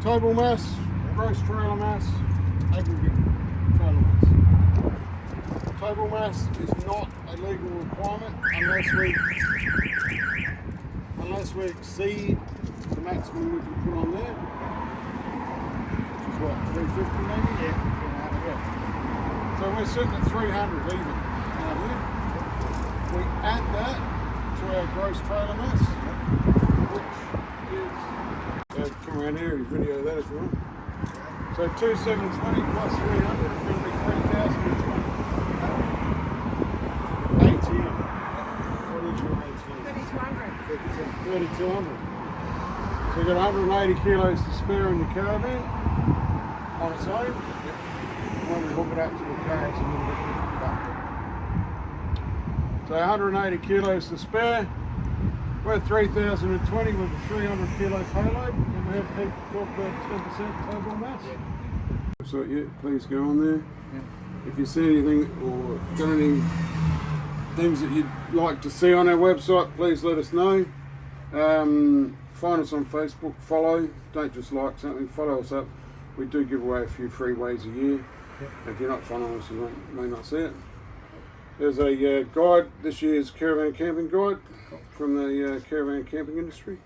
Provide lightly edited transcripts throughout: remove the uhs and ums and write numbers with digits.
Total mass, gross trailer mass, aggregate trailer mass. Total mass is not a legal requirement unless we exceed the maximum we can put on there, which is what, 350 maybe? Yeah. So we're sitting at 300 even out here. We add that to our gross trailer mass, which is, come around here and video that if you want. So 2720 plus 300 is going to be 3020. ATM. What is your ATM? 3200. 3200. So you've got 180 kilos to spare in the Caravan on its own. When we hook it up to the car, it's a little bit different. So 180 kilos to spare. We're 3020 with a 300 kilo payload, and we have people talk about 10% total mass. So yeah, please go on there. If you see anything or got any things that you'd like to see on our website, please let us know. Find us on Facebook, follow, don't just like something, follow us up. We do give away a few free ways a year. If you're not following us, you may not see it. There's a guide, this year's Caravan Camping Guide from the Caravan Camping industry.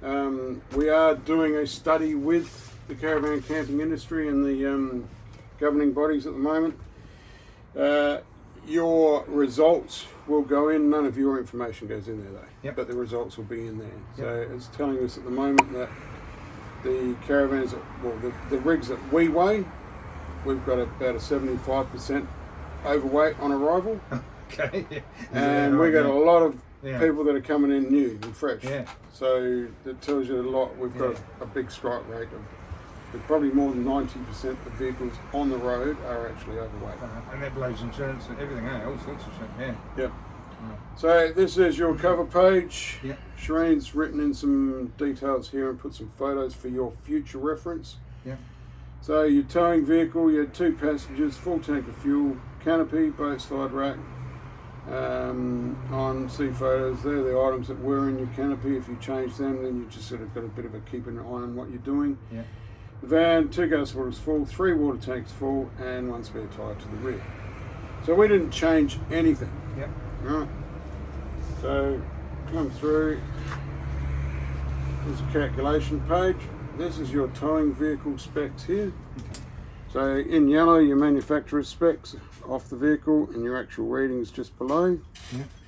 We are doing a study with the Caravan Camping industry and the governing bodies at the moment. Your results will go in, none of your information goes in there though, but the results will be in there. So it's telling us at the moment that the caravans, well the rigs that we weigh, we've got about a 75% overweight on arrival. Okay. And we got a lot of people that are coming in new and fresh. So that tells you a lot. We've got a big strike rate of probably more than 90% of vehicles on the road are actually overweight. And that blows insurance and everything, all sorts of shit, So this is your cover page. Shireen's written in some details here and put some photos for your future reference. So your towing vehicle, you had 2 passengers, full tank of fuel, canopy, boat slide rack. On see photos, they're the items that were in your canopy. If you change them, then you just sort of got a bit of a keeping an eye on what you're doing. The van, 2 gas waters full, 3 water tanks full, and 1 spare tyre to the rear. So we didn't change anything. Right. So come through. There's a calculation page. This is your towing vehicle specs here. So in yellow, your manufacturer's specs off the vehicle and your actual readings just below.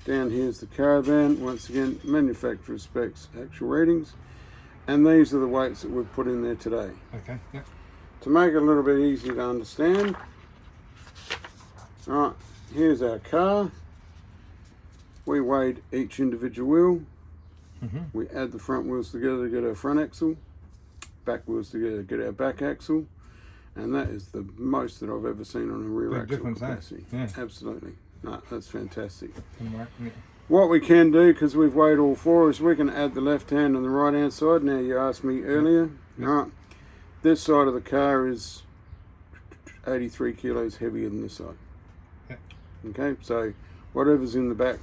Down here's the Caravan. Once again, manufacturer's specs, actual readings. And these are the weights that we've put in there today. To make it a little bit easier to understand. Alright, here's our car. We weighed each individual wheel. We add the front wheels together to get our front axle. Back wheels together to get our back axle. And that is the most that I've ever seen on a rear axle capacity. Absolutely. No, that's fantastic. What we can do, because we've weighed all 4, is we can add the left hand and the right hand side. Now you asked me earlier. Alright, this side of the car is 83 kilos heavier than this side. Okay, so whatever's in the back.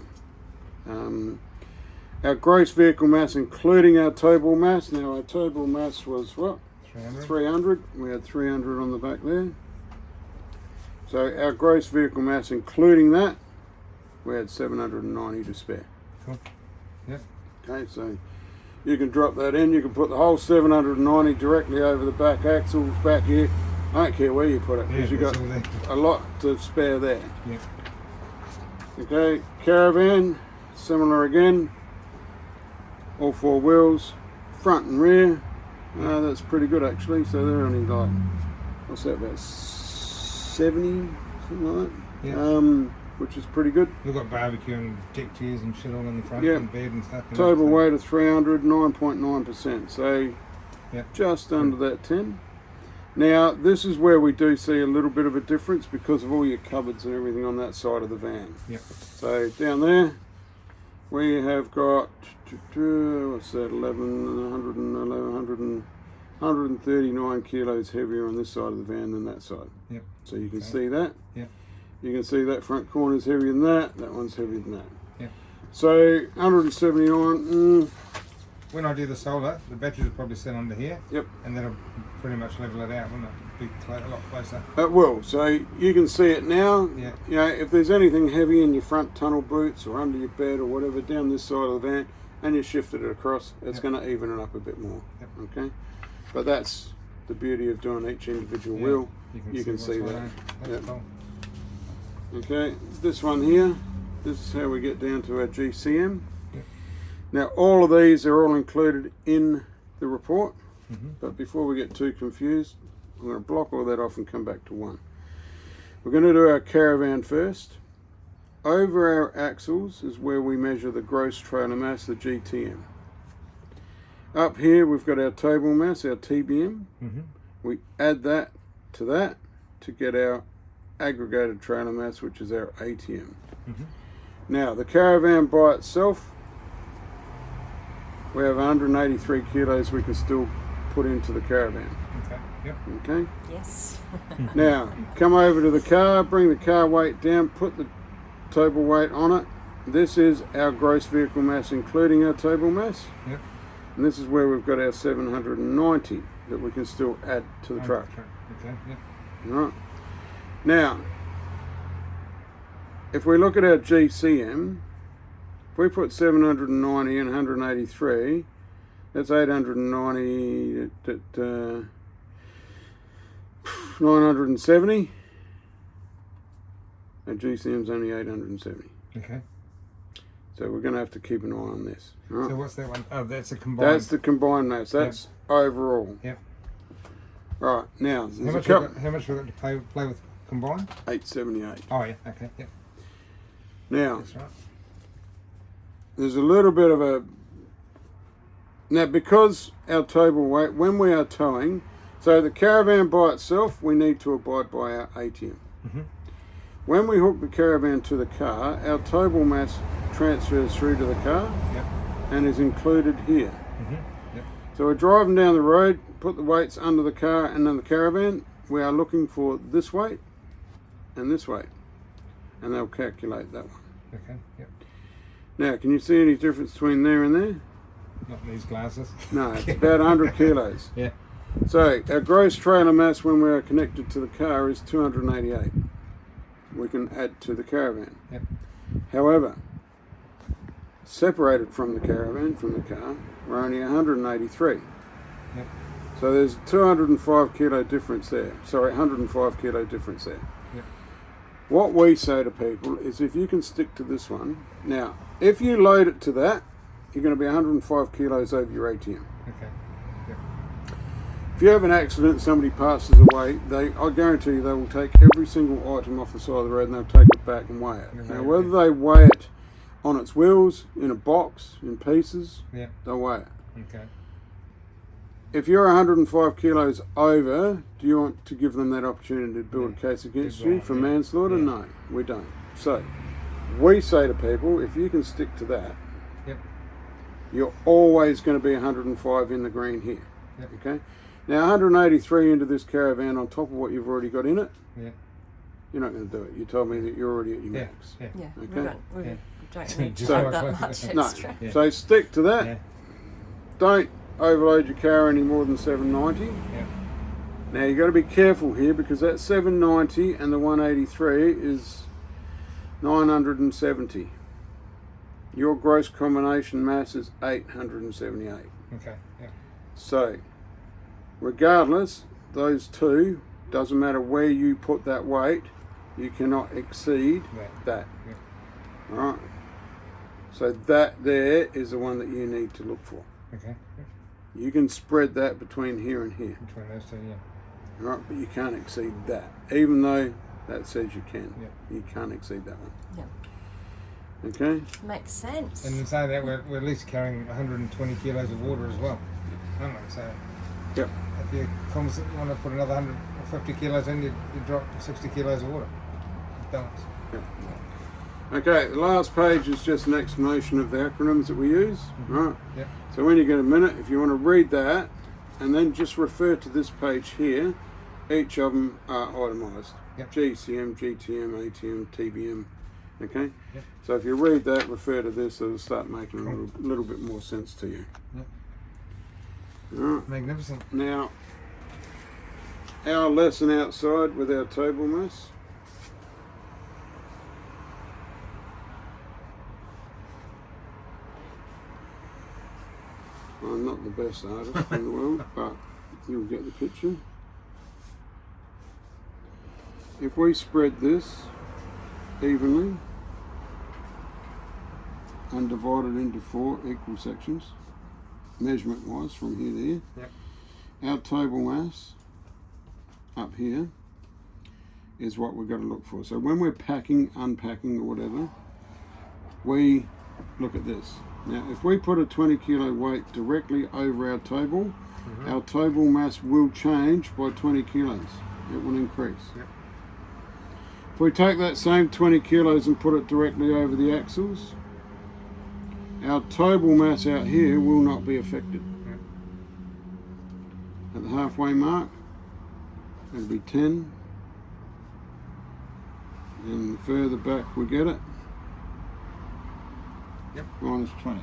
Our gross vehicle mass, including our tow ball mass. Now our tow ball mass was what? 300. We had 300 on the back there. So our gross vehicle mass, including that, we had 790 to spare. Okay, so you can drop that in. You can put the whole 790 directly over the back axles back here. I don't care where you put it, because you've got a lot to spare there. Okay, Caravan, similar again. All 4 wheels, front and rear. That's pretty good actually. So they're only like, what's that, about 70, something like that. Which is pretty good. We've got barbecue and deck chairs and shit all in the front and bed and stuff. Total weight of 300, 9.9%. So just under that 10. Now this is where we do see a little bit of a difference because of all your cupboards and everything on that side of the van. So down there we have got, what's that, 139 kilos heavier on this side of the van than that side. So you can see that. You can see that front corner is heavier than that. That one's heavier than that. So 179, when I do the solar, the batteries will probably sit under here. Yep. And that'll pretty much level it out, won't it? Be a lot closer. It will. So you can see it now. Yeah. You know, if there's anything heavy in your front tunnel boots or under your bed or whatever down this side of the van, and you shifted it across, it's Yep. going to even it up a bit more. Yep. Okay. But that's the beauty of doing each individual Yeah. wheel. You can see that. that. That's Yep. cool. Okay. This one here. This is how we get down to our GCM. Yep. Now all of these are all included in the report. Mm-hmm. But before we get too confused, I'm going to block all that off and come back to one. We're going to do our Caravan first. Over our axles is where we measure the gross trailer mass, the GTM. Up here we've got our table mass, our TBM. Mm-hmm. We add that to get our aggregated trailer mass, which is our ATM. Mm-hmm. Now the Caravan by itself, we have 183 kilos we can still put into the Caravan. Okay. Yep. Okay? Yes. Now, come over to the car, bring the car weight down, put the table weight on it. This is our gross vehicle mass, including our table mass. Yep. And this is where we've got our 790 that we can still add to the truck. Okay. Yep. All right. Now, if we look at our GCM, if we put 790 and 183, that's 890 at 970. Our GCM's only 870. Okay. So we're going to have to keep an eye on this. Right? So what's that one? Oh, that's a combined. That's the combined mass. That's overall. Yep. Right, now, How there's much, a couple. how much we got to play with combined? 878. Oh yeah. Okay. Yep. Now, That's right. there's a little bit of a... Now, because our table weight, when we are towing, so the Caravan by itself, we need to abide by our ATM. Mm-hmm. When we hook the Caravan to the car, our table mass transfers through to the car Yep. and is included here. Mm-hmm. Yep. So we're driving down the road, put the weights under the car and then the Caravan, we are looking for this weight and this weight, and they'll calculate that one. Okay. Yep. Now, can you see any difference between there and there? Not these glasses. No, it's about 100 kilos. Yeah. So our gross trailer mass when we are connected to the car is 288. We can add to the Caravan. Yep. However, separated from the Caravan, from the car, we're only 183. Yep. So there's a 205 kilo difference there. Sorry, 105 kilo difference there. Yep. What we say to people is if you can stick to this one, now, if you load it to that, you're going to be 105 kilos over your ATM. Okay. Yep. If you have an accident, somebody passes away, I guarantee you they will take every single item off the side of the road and they'll take it back and weigh it. Now, whether they weigh it on its wheels, in a box, in pieces, Yeah. they'll weigh it. Okay. If you're 105 kilos over, do you want to give them that opportunity to build a case against you for manslaughter? Yeah. No, we don't. So, we say to people, if you can stick to that, Yep. you're always going to be 105 in the green here. Yep. Okay? Now 183 into this Caravan on top of what you've already got in it, Yeah. you're not going to do it. You told me that you're already at your Yeah. max. Yeah. Yeah, Okay. we Yeah. don't need to Just add like that that. much No. extra. Yeah. So stick to that. Yeah. Don't overload your car any more than 790. Yeah. Now you got to be careful here because that 790 and the 183 is 970. Your gross combination mass is 878. Okay. Yeah. So, regardless, those two, doesn't matter where you put that weight, you cannot exceed that. Yeah. Alright? So that there is the one that you need to look for. Okay. Yeah. You can spread that between here and here. Between those two, yeah. Alright, but you can't exceed that. Even though that says you can. Yeah. You can't exceed that one. Yeah. Okay? Makes sense. And in saying that, we're at least carrying 120 kilos of water as well. Aren't we? So Yep. if you want to put another 150 kilos in, you drop 60 kilos of water. Balance. Okay, the last page is just an explanation of the acronyms that we use. Right? Yep. So when you get a minute, if you want to read that, and then just refer to this page here, each of them are itemised. Yep. GCM, GTM, ATM, TBM. Okay? Yep. So if you read that, refer to this, it'll start making a little bit more sense to you. Yep. Alright. Magnificent. Now, our lesson outside with our table mass. I'm not the best artist in the world, but you'll get the picture. If we spread this evenly and divide it into 4 equal sections, measurement wise from here to here, Yep. our table mass up here is what we've got to look for. So when we're packing, unpacking or whatever, we look at this. Now if we put a 20 kilo weight directly over our table, our table mass will change by 20 kilos. It will increase. Yep. If we take that same 20 kilos and put it directly over the axles, our table mass out here will not be affected. Yep. At the halfway mark, it'll be 10. And the further back we get it, Yep. minus 20.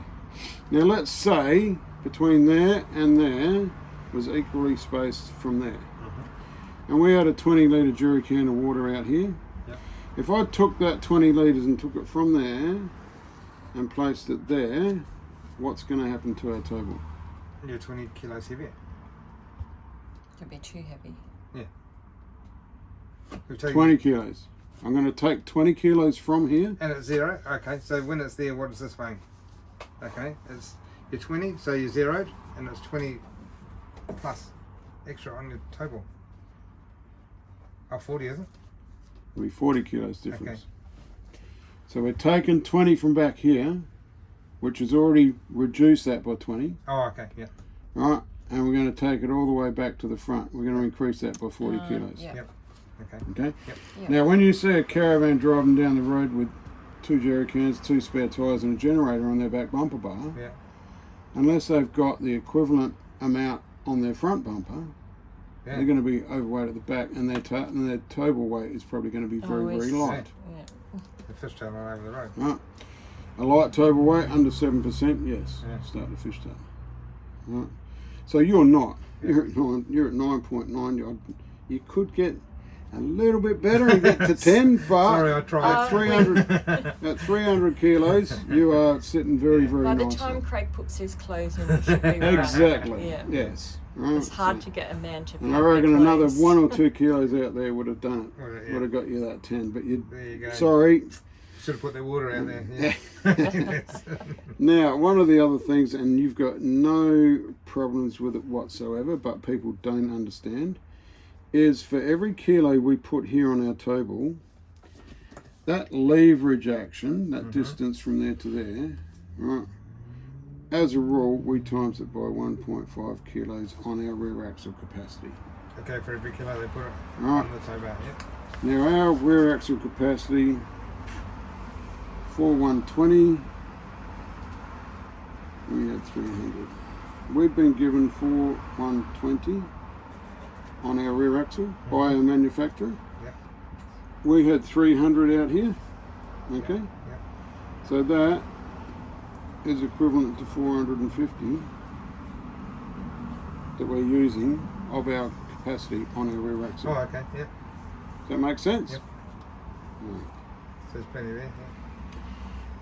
Now let's say between there and there was equally spaced from there. And we had a 20 litre jerry can of water out here. Yep. If I took that 20 litres and took it from there and placed it there, what's going to happen to our table? You're 20 kilos heavier. It'd be too heavy. We've taken- 20 kilos. I'm going to take 20 kilos from here. And it's 0. Okay, so when it's there, what is this weighing? Okay, you're 20, so you're zeroed, and it's 20 plus extra on your table. Oh, 40, is it? It'll be 40 kilos difference. So we're taking 20 from back here, which has already reduced that by 20. Oh, okay, yeah. Right, and we're going to take it all the way back to the front. We're going to increase that by 40 kilos. Yeah. Yep. Okay. Okay? Yep. Yep. Now, when you see a caravan driving down the road with 2 jerry cans, 2 spare tyres and a generator on their back bumper bar, Yeah. unless they've got the equivalent amount on their front bumper, Yeah. they're going to be overweight at the back, and their table weight is probably going to be very, Always. very light. Yeah. The fishtail all over the road. Right. A light table weight under 7%, yes. Yeah. Start the fishtail. Right. So you're not. You're at 9.9. You could get a little bit better and get to 10, but Sorry, I tried. at 300 kilos, you are sitting very, very By the nicely. time Craig puts his clothes in, it should be right. Exactly. Yeah. Yes. Right. It's hard to get a man to. And pack I reckon their another clothes. 1 or 2 kilos out there would have done it. Would it, yeah. Would have got you that 10. But you, There you go. sorry. Should have put their water out there. Yeah. Now, one of the other things, and you've got no problems with it whatsoever, but people don't understand, is for every kilo we put here on our table, that leverage action, that distance from there to there, right? As a rule, we times it by 1.5 kilos on our rear axle capacity. Okay, for every kilo they put it Right. on the table. Yeah. Now, our rear axle capacity for 120, we had 300. We've been given for 120 on our rear axle by our manufacturer. Yep. We had 300 out here. Okay, Yep. so that is equivalent to 450 that we're using of our capacity on our rear axle. Oh, okay. Yep. Does that make sense? Yep. Right. So there's plenty there. Yeah.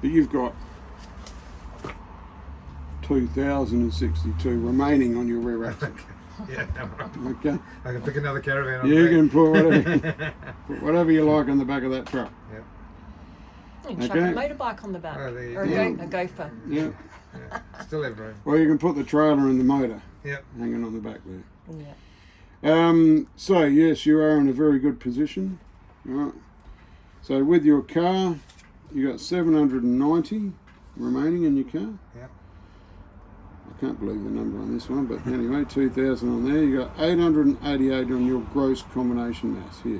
But you've got 2,062 remaining on your rear axle. Yeah. Okay, I can pick another caravan on you the can put whatever you like on the back of that truck. Yep. You can chuck Okay. a motorbike on the back, Oh, there you or go. a gopher. Yeah. Yeah. Still have room. Or you can put the trailer and the motor Yep. hanging on the back there. Yeah. So yes, you are in a very good position. Right. So with your car, you got 790 remaining in your car. Yep. I can't believe the number on this one, but anyway, 2,000 on there. You got 888 on your gross combination mass here.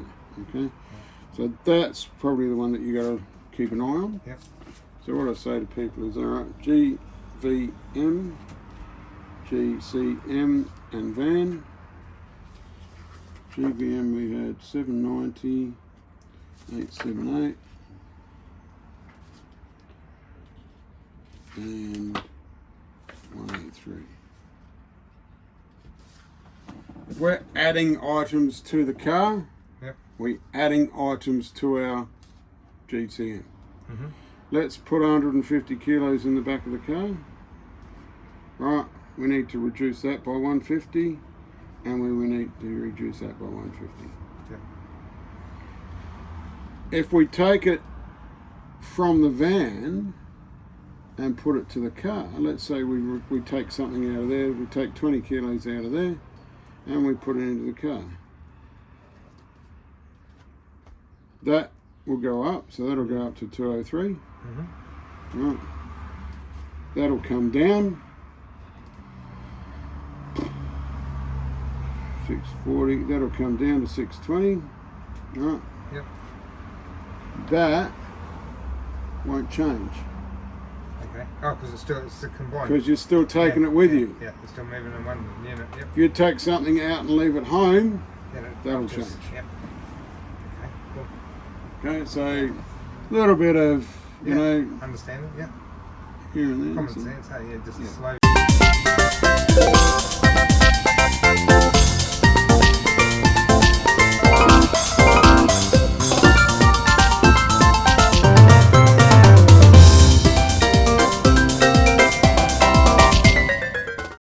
Okay, so that's probably the one that you got to keep an eye on. Yep. So what I say to people is, all right, GVM, GCM, and van. GVM we had 790, 878, and 183. we're adding items to the car. Yep. We're adding items to our GCM. Mm-hmm. Let's put 150 kilos in the back of the car. Right, we need to reduce that by 150, and we will need to reduce that by 150. Yep. If we take it from the van and put it to the car, let's say we take something out of there, we take 20 kilos out of there, and we put it into the car. That will go up, so that'll go up to 203. Mm-hmm. Right. That'll come down. 640, that'll come down to 620. Right. Yep. That won't change. Okay. Oh, because it's still combined. Because you're still taking it with you. Yeah, it's still moving in one unit. Yep. If you take something out and leave it home, Yeah, that'll just- change. Yep. Okay. Cool. Okay, so a little bit of, you Yeah, know, understand it. Yeah. here and there. Common so- sense. Hey, yeah, just Yeah. slow.